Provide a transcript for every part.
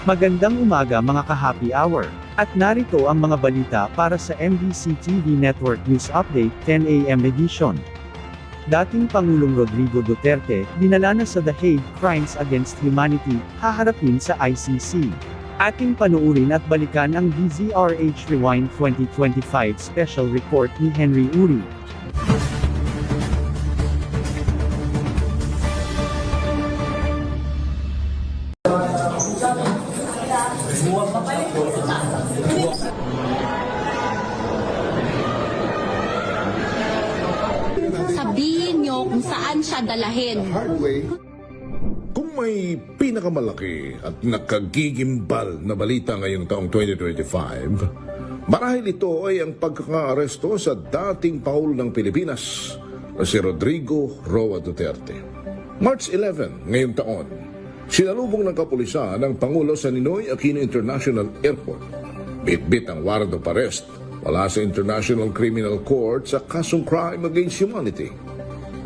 Magandang umaga mga ka-happy hour. At narito ang mga balita para sa MBC TV Network News Update 10 AM edition. Dating Pangulong Rodrigo Duterte, dinala na sa The Hague Crimes Against Humanity, haharapin sa ICC. Ating panuurin at balikan ang DZRH Rewind 2025 Special Report ni Henry Uri. Sabihin nyo kung saan siya dalahin. Kung may pinakamalaki at nakagigimbal na balita ngayong taong 2025, marahil ito ay ang pagkakaaresto sa dating Pangulo ng Pilipinas na si Rodrigo Roa Duterte. March 11 ngayong taon, sinalubong ng kapulisan ng Pangulo sa Ninoy Aquino International Airport. Bit-bit ang warrant of arrest wala sa International Criminal Court sa kasong crime against humanity.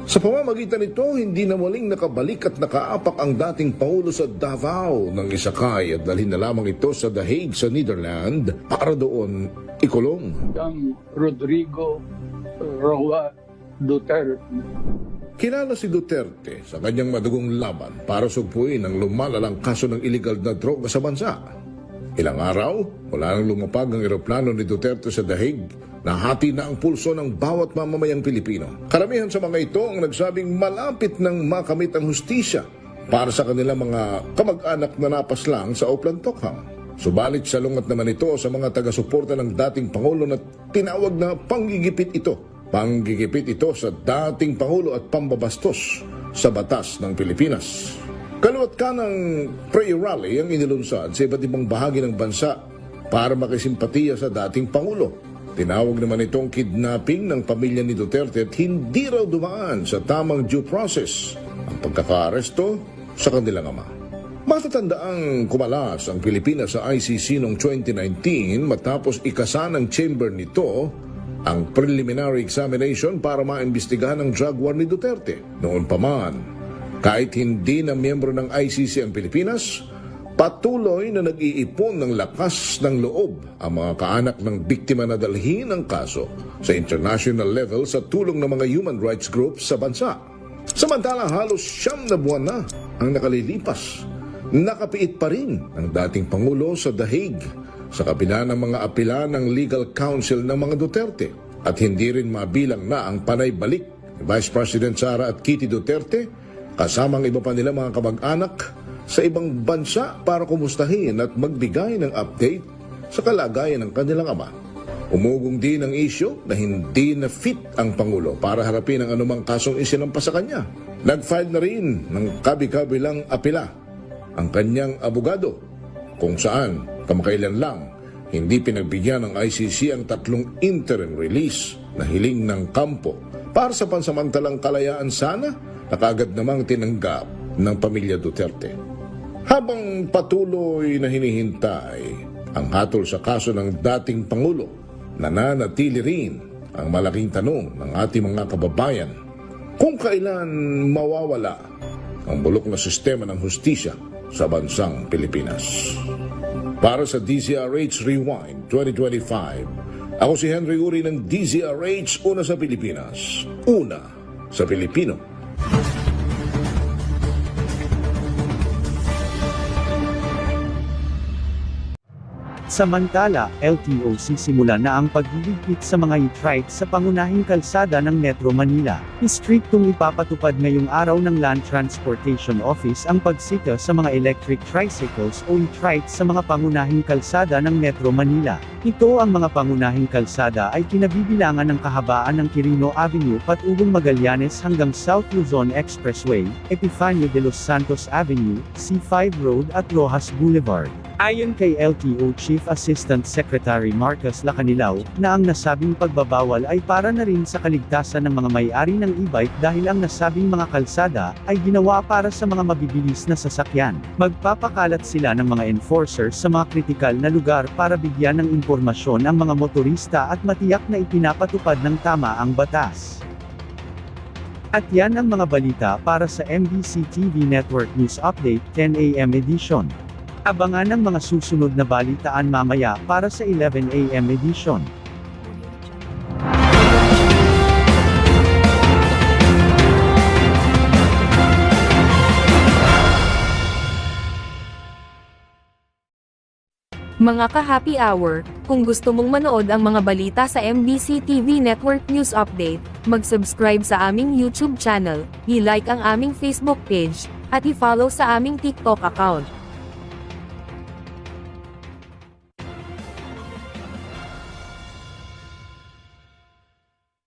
Sa pamamagitan nito, hindi na muling nakabalik at nakaapak ang dating Pangulo sa Davao ng isakay at dalhin na lamang ito sa The Hague sa Netherlands para doon ikulong. Ang Rodrigo Roa Duterte. Kilala si Duterte sa kanyang madugong laban para sugpuin ang lumalalang kaso ng illegal na droga sa bansa. Ilang araw, wala nang lumapag ang eroplano ni Duterte sa The Hague. Nahati na ang pulso ng bawat mamamayang Pilipino. Karamihan sa mga ito ang nagsabing malapit nang makamit ang hustisya para sa kanilang mga kamag-anak na napaslang sa Oplan Tokhang. Subalit salungat naman ito sa mga taga-suporta ng dating Pangulo na tinawag na panggigipit ito. Panggigipit ito sa dating Pangulo at pambabastos sa batas ng Pilipinas. Kaluwat ka ng prayer rally ang inilunsad sa iba't ibang bahagi ng bansa para makisimpatiya sa dating Pangulo. Tinawag naman itong kidnapping ng pamilya ni Duterte at hindi raw dumaan sa tamang due process ang pagkakaaresto sa kanilang ama. Matatandaang kumalas ang Pilipinas sa ICC noong 2019 matapos ikasa ng chamber nito ang preliminary examination para maimbestigahan ang drug war ni Duterte. Noon pa man, kahit hindi na miyembro ng ICC ang Pilipinas, patuloy na nag-iipon ng lakas ng loob ang mga kaanak ng biktima na dalhin ang kaso sa international level sa tulong ng mga human rights groups sa bansa. Samantala halos 9 na buwan na ang nakalilipas. Nakapiit pa rin ang dating Pangulo sa The Hague sa kabila ng mga apela ng legal counsel ng mga Duterte at hindi rin mabilang na ang panay balik ni Vice President Sara at Kitty Duterte kasamang iba pa nila mga kamag-anak sa ibang bansa para kumustahin at magbigay ng update sa kalagayan ng kanilang ama. Umugong din ang isyu na hindi na fit ang Pangulo para harapin ang anumang kasong isinampa sa kanya. Nag-file na rin ng kabi-kabilang apela ang kanyang abogado kung saan kamakailan lang hindi pinagbigyan ng ICC ang 3 interim release na hiling ng kampo para sa pansamantalang kalayaan sana na kaagad namang tinanggap ng pamilya Duterte. Habang patuloy na hinihintay ang hatol sa kaso ng dating Pangulo, nananatili rin ang malaking tanong ng ating mga kababayan kung kailan mawawala ang bulok na sistema ng hustisya sa bansang Pilipinas. Para sa DZRH Rewind 2025, ako si Henry Uri ng DZRH, una sa Pilipinas, una sa Pilipino. Samantala, LTO sisimula na ang paghihigpit sa mga e-trike sa pangunahing kalsada ng Metro Manila. Istriktong ipapatupad ngayong araw ng Land Transportation Office ang pagsita sa mga electric tricycles o e-trike sa mga pangunahing kalsada ng Metro Manila. Ito ang mga pangunahing kalsada ay kinabibilangan ng kahabaan ng Quirino Avenue patungong Magallanes hanggang South Luzon Expressway, Epifanio de los Santos Avenue, C5 Road at Rojas Boulevard. Ayon kay LTO Chief Assistant Secretary Marcus Lacanilao, na ang nasabing pagbabawal ay para na rin sa kaligtasan ng mga may-ari ng e-bike dahil ang nasabing mga kalsada ay ginawa para sa mga mabibilis na sasakyan. Magpapakalat sila ng mga enforcers sa mga kritikal na lugar para bigyan ng impormasyon ang mga motorista at matiyak na ipinapatupad ng tama ang batas. At yan ang mga balita para sa MBC TV Network News Update 10 AM edition. Abangan ang mga susunod na balitaan mamaya para sa 11 AM edition. Mga ka-happy hour, kung gusto mong manood ang mga balita sa MBC TV Network News Update, mag-subscribe sa aming YouTube channel, i-like ang aming Facebook page, at i-follow sa aming TikTok account.